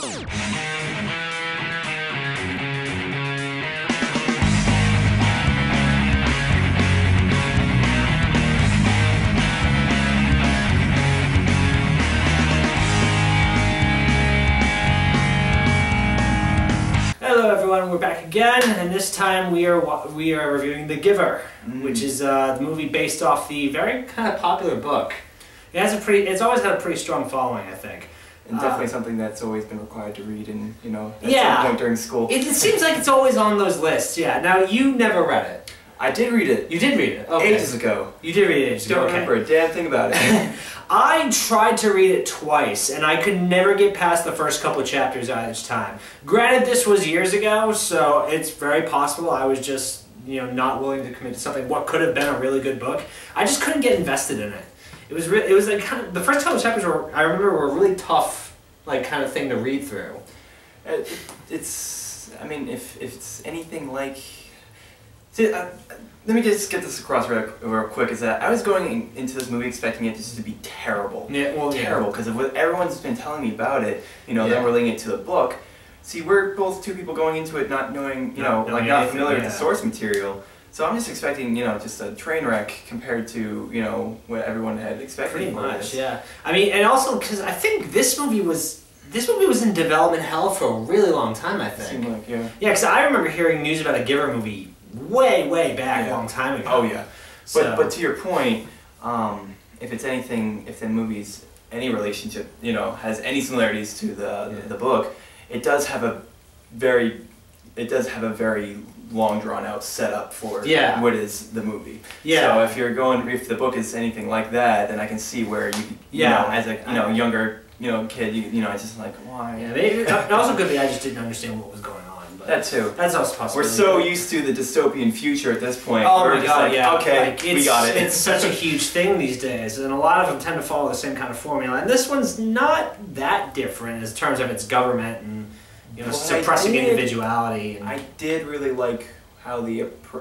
Hello everyone, we're back again, and this time we are reviewing The Giver, which is the movie based off the very kind of popular book. It's always had a pretty strong following, I think. And definitely something that's always been required to read in, at some point during school. It seems like it's always on those lists, yeah. Now, you never read it. I did read it. You did read it? Okay. Ages ago. You did read it ages ago, Don't remember a damn thing about it. I tried to read it twice, and I could never get past the first couple of chapters each time. Granted, this was years ago, so it's very possible I was just, not willing to commit to something what could have been a really good book. I just couldn't get invested in it. It was like kind of, the first couple of chapters I remember were a really tough, kind of thing to read through. I mean, if it's anything like... See, let me just get this across real quick, is that I was going into this movie expecting it just to be terrible. Yeah, well, terrible, because of what everyone's been telling me about it, then relating it to the book. See, we're both two people going into it not knowing, not familiar with the source material. So I'm just expecting, just a train wreck compared to, what everyone had expected. Pretty much, yeah. I mean, and also, because I think this movie was in development hell for a really long time, I think. Seemed like, yeah. Yeah, because I remember hearing news about a Giver movie way back, a long time ago. Oh yeah, but to your point, if the movie's any relationship, has any similarities to the book, it does have a very long drawn out setup for what is the movie. Yeah. So if the book is anything like that, then I can see where as a younger kid, it's just like why. Yeah, it also could be I just didn't understand what was going on. That too. That's also possible. We're so used to the dystopian future at this point. Oh We're my god, yeah. Okay, we got it. It's such a huge thing these days, and a lot of them tend to follow the same kind of formula. And this one's not that different in terms of its government and suppressing individuality. And I did really like how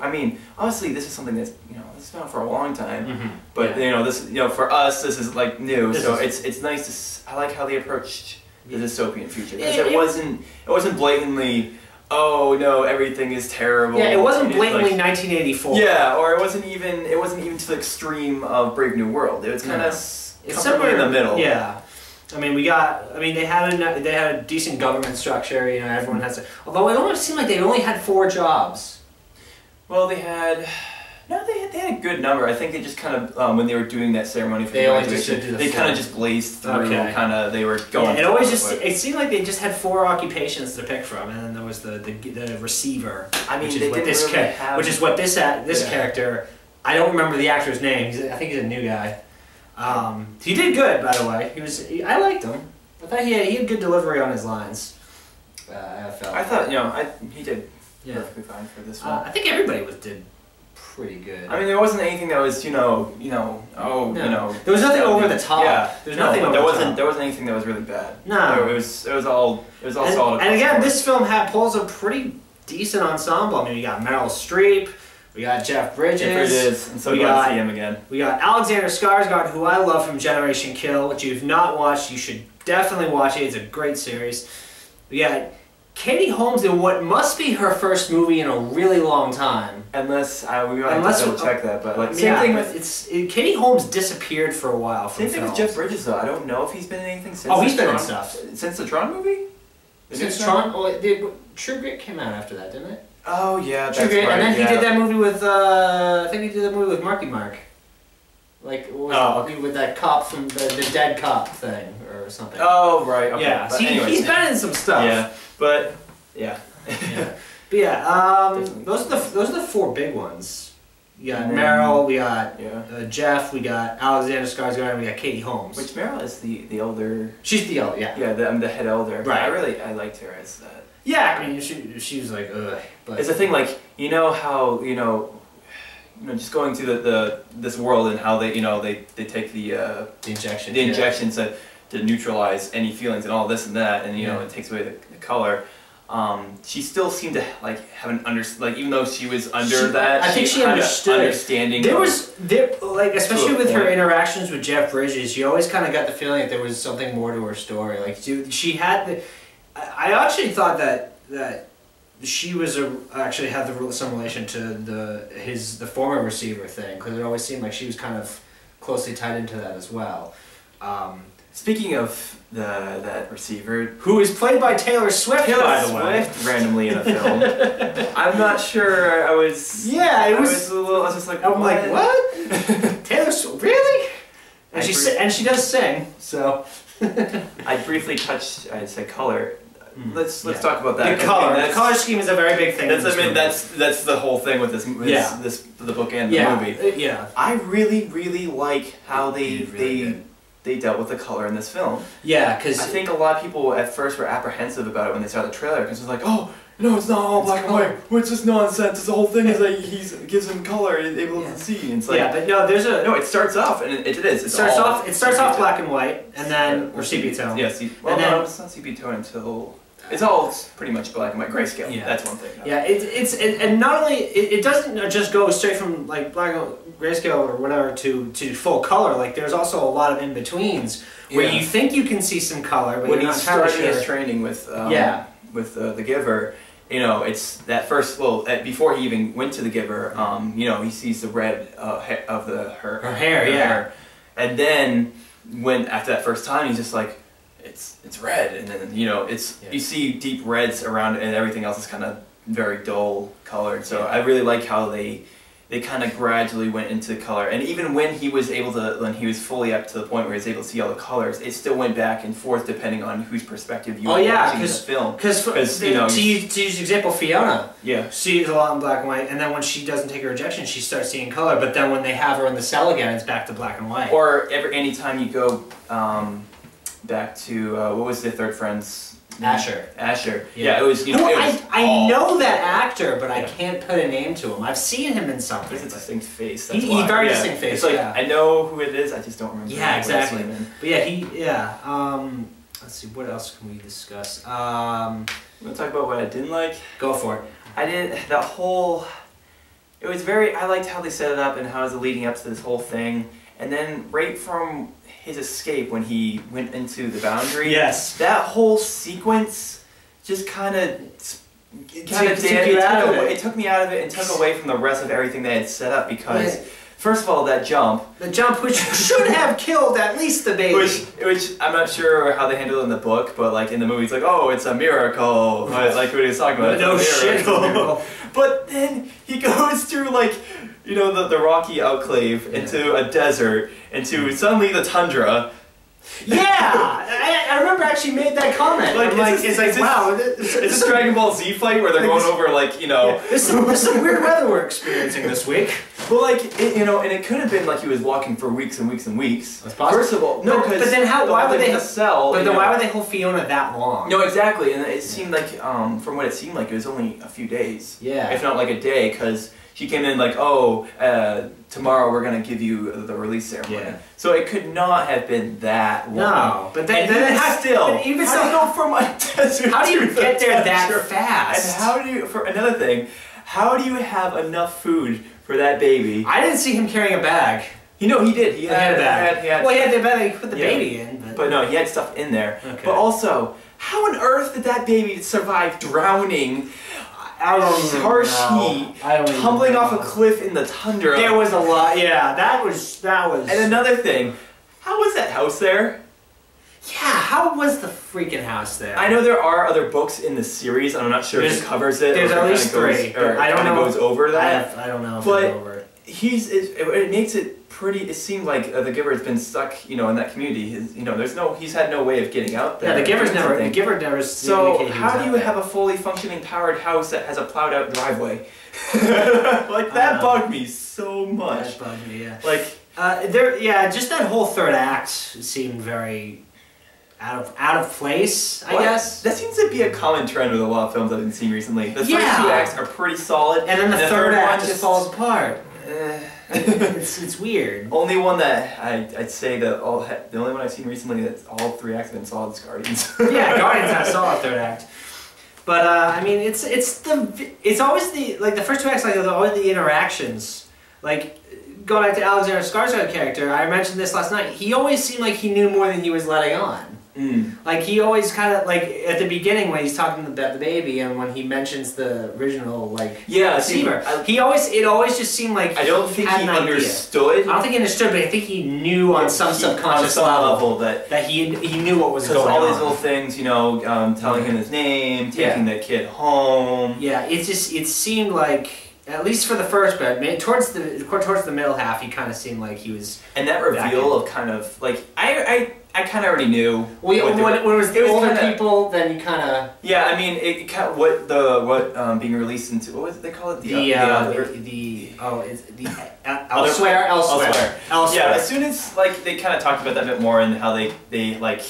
I mean, honestly, this is something that's this has been on for a long time, but this for us this is like new. So it's nice to I like how they approached the dystopian future, because it wasn't blatantly, oh no, everything is terrible. Yeah, it wasn't blatantly 1984. Yeah, or it wasn't even to the extreme of Brave New World. It was kind of somewhere in the middle. Yeah, I mean they had a decent government structure. Everyone has although it almost seemed like they only had 4 jobs. Well, they had a good number. I think they just kind of when they were doing that ceremony for graduation, they kind of just blazed through. Okay. Kind of they were going. Yeah, it seemed like they just had 4 occupations to pick from, and then there was the receiver. I mean, which is what this character. I don't remember the actor's name. I think he's a new guy. He did good, by the way. I liked him. I thought he had good delivery on his lines. I thought he did perfectly fine for this one. I think everybody did pretty good. I mean, there wasn't anything that was, there was nothing over the top. Yeah, there wasn't anything that was really bad. No, it was all solid. And again, this film pulls a pretty decent ensemble. I mean, we got Meryl Streep, we got Jeff Bridges, and so glad to see him again. We got Alexander Skarsgard, who I love from Generation Kill, which you've not watched. You should definitely watch it. It's a great series. We got Katie Holmes in what must be her first movie in a really long time. Unless we might have to double check that, but same thing with Katie Holmes disappeared for a while. Same thing with Jeff Bridges though. I don't know if he's been in anything since. Oh, he's been in stuff since the Tron movie. Since Tron, True Grit came out after that, didn't it? Oh yeah, that's True Grit, right. And then he did that movie with I think he did that movie with Marky Mark. With that cop from the dead cop thing or something. Oh right. Okay. Yeah, he's been in some stuff. Yeah, but yeah. But yeah, those are the 4 big ones. We got Meryl, we got Jeff, we got Alexander Skarsgård, and we got Katie Holmes. Which Meryl is the elder. She's the elder, yeah. Yeah, I'm the head elder. Right. I liked her as that. Yeah, I mean she was like ugh. But it's the thing, like how just going through this world and how they they take the injections to neutralize any feelings and all this and that, and it takes away the color. She still seemed to have an even though she was under that. I think she understood. Understanding. Especially with her interactions with Jeff Bridges, you always kind of got the feeling that there was something more to her story. Like she had I actually thought that she was actually had some relation to the former receiver thing, because it always seemed like she was kind of closely tied into that as well. Speaking of that receiver, who is played by Taylor Swift, by the way, randomly in a film. I'm not sure. I was. Yeah, I was just like, I'm like, what? Taylor Swift, really? And she does sing. So I briefly touched. I said color. Let's talk about that. The color scheme is a very big thing. That's the whole thing with the book and the movie. Yeah. I really like how they dealt with the color in this film. Yeah, because I think a lot of people at first were apprehensive about it when they saw the trailer, because it's like, oh no, it's not all black and white. What's this nonsense? The whole thing is like he gives him color and able to see. And it's like, but no, there's a it starts off and it is. It starts off black and white, and then or sepia tone. Yes, no, it's not sepia tone until. It's all pretty much black and white grayscale. Yeah. That's one thing. Yeah, and not only it doesn't just go straight from like black and grayscale or whatever to full color. Like there's also a lot of in betweens where you think you can see some color, but when you're he's not starting his training with the Giver. You know, it's that first before he even went to the Giver. You know, he sees the red of her hair, and then after that first time, he's just like. It's red, and then you see deep reds around it, and everything else is kind of very dull colored. So I really like how they kind of gradually went into color, and even when he was fully up to the point where he was able to see all the colors, it still went back and forth depending on whose perspective you were watching the film. Because to use example, Fiona, yeah, sees a lot in black and white, and then when she doesn't take her injection, she starts seeing color. But then when they have her in the cell again, it's back to black and white. Or anytime you go. Back to what was the third friend's name? Asher. Yeah, it was. I know that actor, but I can't put a name to him. I've seen him in something. He's a distinct face. He's very distinct face. It's like I know who it is. I just don't remember. Yeah, exactly. But let's see. What else can we discuss? You want to talk about what I didn't like? Go for it. I didn't. That whole. It was very. I liked how they set it up and how it was leading up to this whole thing, and then right from his escape when he went into the boundary. Yes. That whole sequence just kind of it took me out of it and took away from the rest of everything they had set up because, first of all, that jump. The jump, which should have killed at least the baby. Which I'm not sure how they handle it in the book, but like in the movie, it's like, oh, it's a miracle. Like what he was talking about. No shit. But then he goes through like. You know, the rocky outclave into a desert, into suddenly the tundra. Yeah! I remember actually made that comment. Wow. It's a Dragon Ball Z fight where they're going over, like, There's some weird weather we're experiencing this week. Well, like, and it could have been like he was walking for weeks and weeks and weeks. That's possible. First of all, no, because but then why would they sell? But then why would they hold Fiona that long? No, exactly, and it seemed like, from what it seemed like, it was only a few days. Yeah. If not like a day, because she came in like, tomorrow we're going to give you the release ceremony. Yeah. So it could not have been that long. No, but then how do you go from a desert how do you get there that fast? And how do you, for another thing, how do you have enough food for that baby? I didn't see him carrying a bag. He did. He had a bag. He had the bag, he put the baby in. But no, he had stuff in there. Okay. But also, how on earth did that baby survive drowning? Harsh heat, tumbling off a cliff in the tundra. There was a lot, yeah. That was. And another thing, how was that house there? Yeah, how was the freaking house there? I know there are other books in the series, and I'm not sure if it covers it. There's at least 3. I don't know. Goes over that. I don't know if but it's over it. It makes it pretty. It seems like the Giver has been stuck, in that community. He's had no way of getting out there. Yeah, the Giver never. So how do you have a fully functioning powered house that has a plowed out driveway? Like that bugged me so much. That bugged me, yeah. Like just that whole third act seemed very out of place, I guess. That seems to be a common trend with a lot of films I've been seeing recently. The first 2 acts are pretty solid, and then the third act just falls apart. It's weird. Only one that I'd say that the only one I've seen recently that all 3 acts have been solid is Guardians. Yeah, Guardians had a solid third act. But I mean, it's always the first 2 acts always the interactions. Like going back to Alexander Skarsgård's character, I mentioned this last night. He always seemed like he knew more than he was letting on. Like he always kind of like at the beginning when he's talking about the baby and when he mentions the original receiver, it always just seemed like I don't think he understood. I don't think he understood, but I think he knew on some subconscious level that he knew what was going on. All these little things, you know, telling him his name, taking the kid home. Yeah, it seemed like. At least for the first bit, towards the middle half, he kind of seemed like he was. And that reveal of kind of like I kind of already knew. Well, when it was the older people, then you kind of. Yeah, I mean, it kind of, what being released into, what was they call it? Elsewhere. Yeah, as soon as like they kind of talked about that a bit more and how they like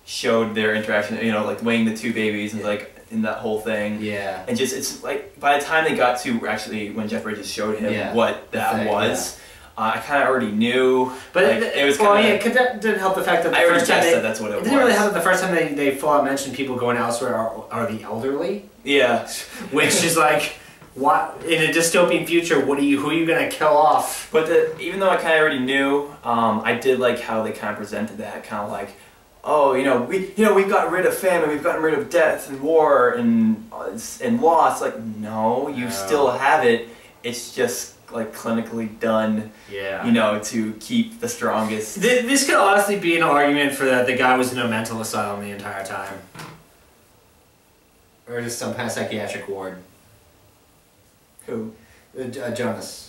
showed their interaction, you know, like weighing the two babies and like. In that whole thing, and just it's like by the time they got to actually when Jeff Bridges showed him what that was, I kind of already knew. But like, it was kind of that didn't help the fact that the first time that's what it was. It didn't really help that the first time they full out mentioned people going elsewhere are the elderly. Yeah, which is like. What in a dystopian future? Who are you gonna kill off? But even though I kind of already knew, I did like how they kind of presented that, kind of like. Oh, we've got rid of famine, we've gotten rid of death and war and loss. Like, no, you still have it. It's just like clinically done. Yeah. You know, to keep the strongest. This could honestly be an argument for that the guy was in a mental asylum the entire time, or just some kind of psychiatric ward. Who? Jonas.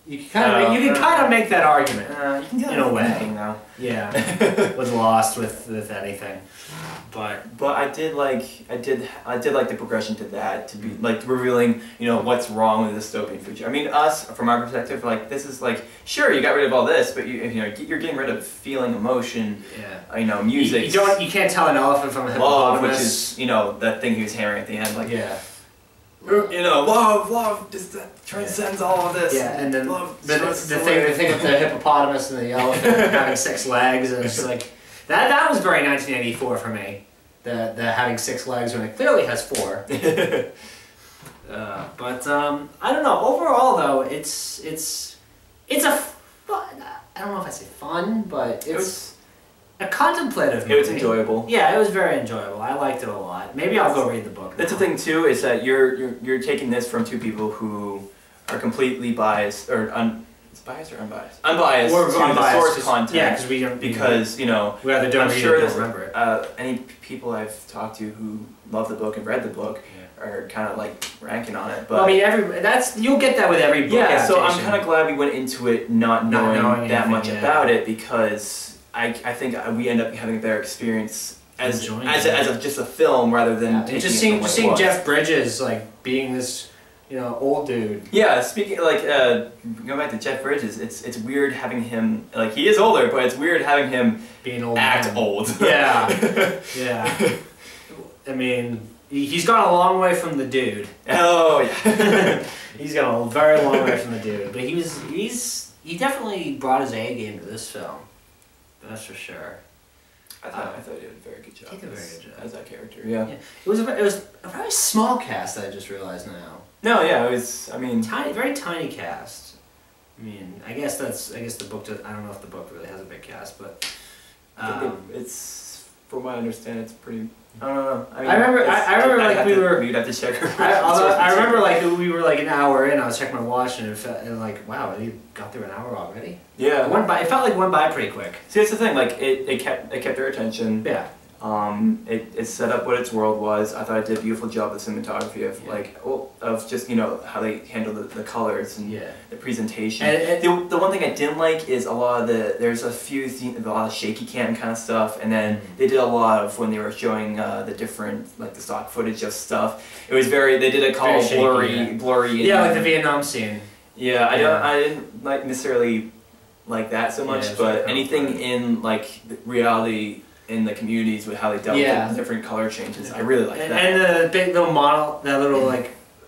You can kind of make that argument you can in a way. Though. Yeah, was lost with anything, but I did like the progression to that to be like revealing what's wrong with the dystopian future. I mean, us from our perspective, like this is like sure you got rid of all this, but you're getting rid of feeling, emotion, music. You can't tell an elephant from a hippopotamus, which is that thing he was hammering at the end, like love just transcends all of this. Yeah, and then the thing with the hippopotamus and the elephant having 6 legs, and it's just like that was very 1984 for me. The having 6 legs when it clearly has 4. But I don't know. Overall, though, it's a fun. I don't know if I say fun, but it's a contemplative movie. It was enjoyable. Yeah, it was very enjoyable. I liked it a lot. Maybe I'll go read the book now. That's the thing too, is that you're taking this from 2 people who are completely biased or biased or unbiased? Unbiased to the source content. Yeah, because we don't. Because we either don't I'm sure don't remember it. Any people I've talked to who love the book and read the book are kind of like ranking on it. But well, I mean, you'll get that with every book. Yeah, so I'm kind of glad we went into it not knowing that much about it, because I think we end up having a better experience as just a film rather than just seeing Jeff Bridges like being this old dude. Yeah, speaking like going back to Jeff Bridges, it's weird having him like he is older, but it's weird having him being old old. Yeah, yeah. I mean, he's gone a long way from the dude. Oh yeah, he's gone a very long way from the dude. But he definitely brought his A game to this film. That's for sure. I thought he did a very good job. He did a very good job as that character. Yeah. It was a very small cast. I just realized now. No, yeah, it was. I mean, very tiny cast. I mean, I guess the book does. I don't know if the book really has a big cast, but it's from what I understand, it's pretty. I don't know. I mean, I remember like we were. You'd have to check. I remember like we were like an hour in. I was checking my watch and it like wow, you got through an hour already. Yeah. It felt like it went by pretty quick. See, that's the thing. Like it kept their attention. Yeah. It set up what its world was. I thought it did a beautiful job of cinematography of just how they handled the colors and the presentation. And the one thing I didn't like is there's a lot of shaky cam kind of stuff, and then they did a lot of when they were showing the different the stock footage of stuff. It was they did it called blurry. Yeah, like the Vietnam scene. Yeah, I didn't like necessarily like that so much, but anything in reality. In the communities with how they dealt with the different color changes, I really like that. And the big little model, that little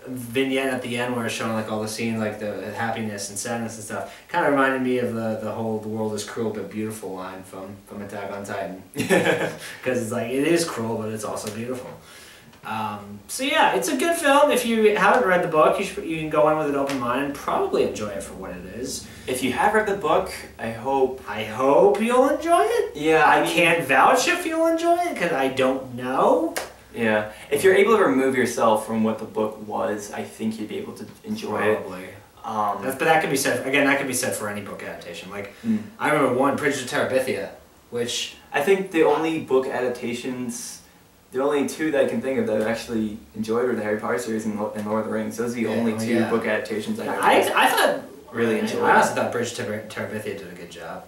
vignette at the end where it's showing all the scenes, the happiness and sadness and stuff, kind of reminded me of the whole "the world is cruel but beautiful" line from Attack on Titan. Because it's it is cruel, but it's also beautiful. So yeah, it's a good film. If you haven't read the book, you can go in with an open mind and probably enjoy it for what it is. If you have read the book, I hope you'll enjoy it. Yeah, I can't vouch if you'll enjoy it because I don't know. Yeah, if you're able to remove yourself from what the book was, I think you'd be able to enjoy it. But that can be said again. That can be said for any book adaptation. Like I remember one, Bridge to Terabithia, which I think the only book adaptations, the only two that I can think of that I actually enjoyed were the Harry Potter series and Lord of the Rings. Those are the only two book adaptations I thought really enjoyed. I honestly thought Bridge to Terabithia did a good job.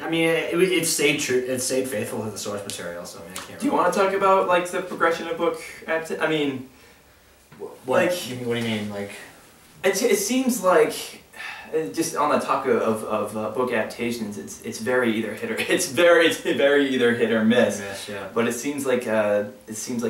I mean, it stayed true. It stayed faithful to the source material. So I mean, I can't. Do you want to talk about like the progression of book? I mean, what do you mean? Like, it seems like just on the topic of book adaptations, it's very either hit or it's very either hit or miss. Yeah. But it seems like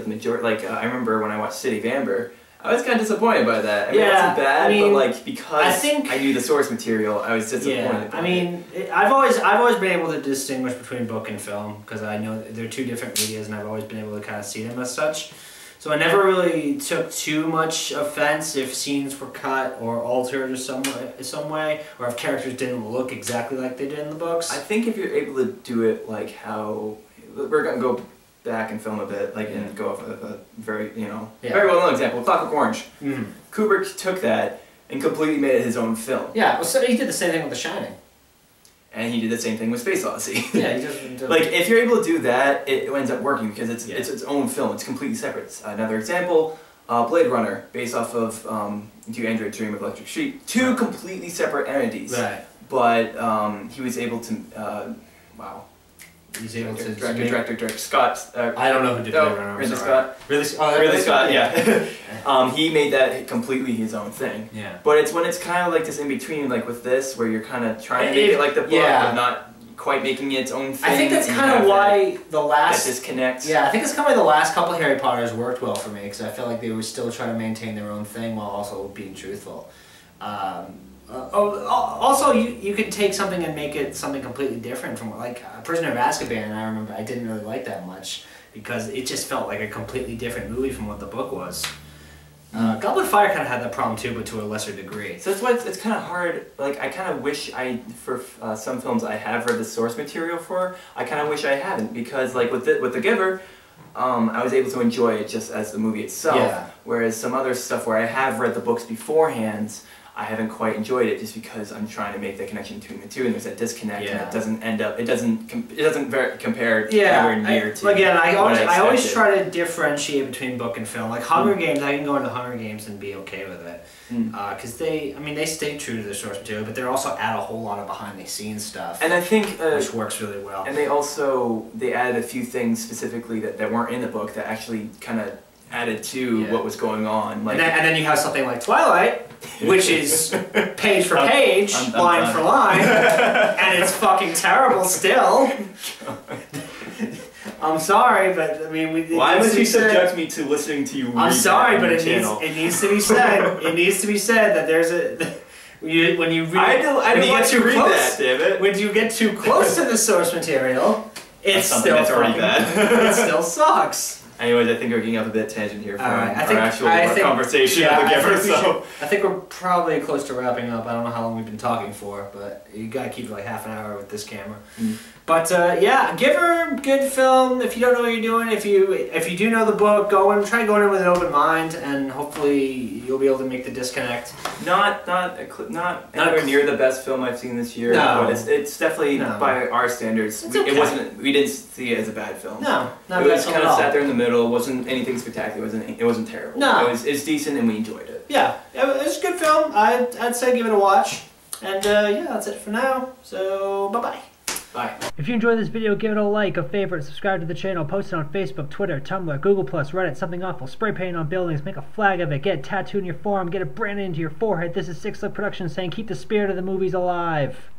majority. Like I remember when I watched City of Amber. I was kind of disappointed by that. I mean, it wasn't bad, but like because I knew the source material, I was disappointed. Yeah, I mean, I've always been able to distinguish between book and film because I know they're two different medias, and I've always been able to kind of see them as such. So I never really took too much offense if scenes were cut or altered in some way, or if characters didn't look exactly like they did in the books. I think if you're able to do it like how we're gonna go back and film a bit, like and go off of a very very well known example, Clockwork Orange. Kubrick took that and completely made it his own film. Yeah, well, so he did the same thing with The Shining. And he did the same thing with Space Odyssey. Yeah, he just like if you're able to do that, it ends up working because it's its own film. It's completely separate. Another example, Blade Runner, based off of Do Android Dream of Electric Sheep. Two completely separate entities. Right. But he was able to. Wow. He's able to director Scott. I don't know who did Blade Runner. Ridley Scott. Ridley Scott. Yeah. He made that completely his own thing. Yeah. But it's when it's kind of like this in between, like with this, where you're kind of trying to make it like the book, but not quite making it its own thing. I think that's kind of why the last disconnect. Yeah, I think that's kind of why the last couple of Harry Potters worked well for me because I felt like they were still trying to maintain their own thing while also being truthful. Also, you could take something and make it something completely different from like Prisoner of Azkaban. I remember I didn't really like that much because it just felt like a completely different movie from what the book was. Goblet of Fire kind of had that problem too, but to a lesser degree. So that's why it's kind of hard. Like I kind of wish for some films I have read the source material for, I kind of wish I hadn't because like with The Giver, I was able to enjoy it just as the movie itself. Yeah. Whereas some other stuff where I have read the books beforehand, I haven't quite enjoyed it just because I'm trying to make the connection between the two, and there's that disconnect, and it doesn't end up. It doesn't compare anywhere near to. Again, I always try to differentiate between book and film. Like Hunger Games, I can go into Hunger Games and be okay with it because they stay true to their source material, but they also add a whole lot of behind the scenes stuff. And I think which works really well. And they added a few things specifically that weren't in the book that actually kind of added to what was going on. Like, and then you have something like Twilight, which is page for page, line for line, and it's fucking terrible still. I'm sorry, but I mean, why would you subject me to listening to you? I'm sorry, but it needs to be said. It needs to be said that there's when you get too close to the source material, it's still already bad. It still sucks. Anyways, I think we're getting off a bit tangent here from our conversation of The Giver. I think we're probably close to wrapping up. I don't know how long we've been talking for, but you gotta keep it like half an hour with this camera. But yeah, Giver, good film. If you don't know what you're doing, if you do know the book, try going in with an open mind, and hopefully you'll be able to make the disconnect. Not anywhere near the best film I've seen this year. No, but it's definitely by our standards. We didn't see it as a bad film. No, not it was kind of sat there in the middle. It wasn't anything spectacular. It wasn't terrible. No, it's decent and we enjoyed it. Yeah, it's a good film. I'd say give it a watch. And yeah, that's it for now. So bye. Bye. If you enjoyed this video, give it a like, a favorite, subscribe to the channel, post it on Facebook, Twitter, Tumblr, Google+, Reddit, something awful, spray paint on buildings, make a flag of it, get it tattooed in your forearm, get it branded into your forehead. This is Six Look Productions saying keep the spirit of the movies alive.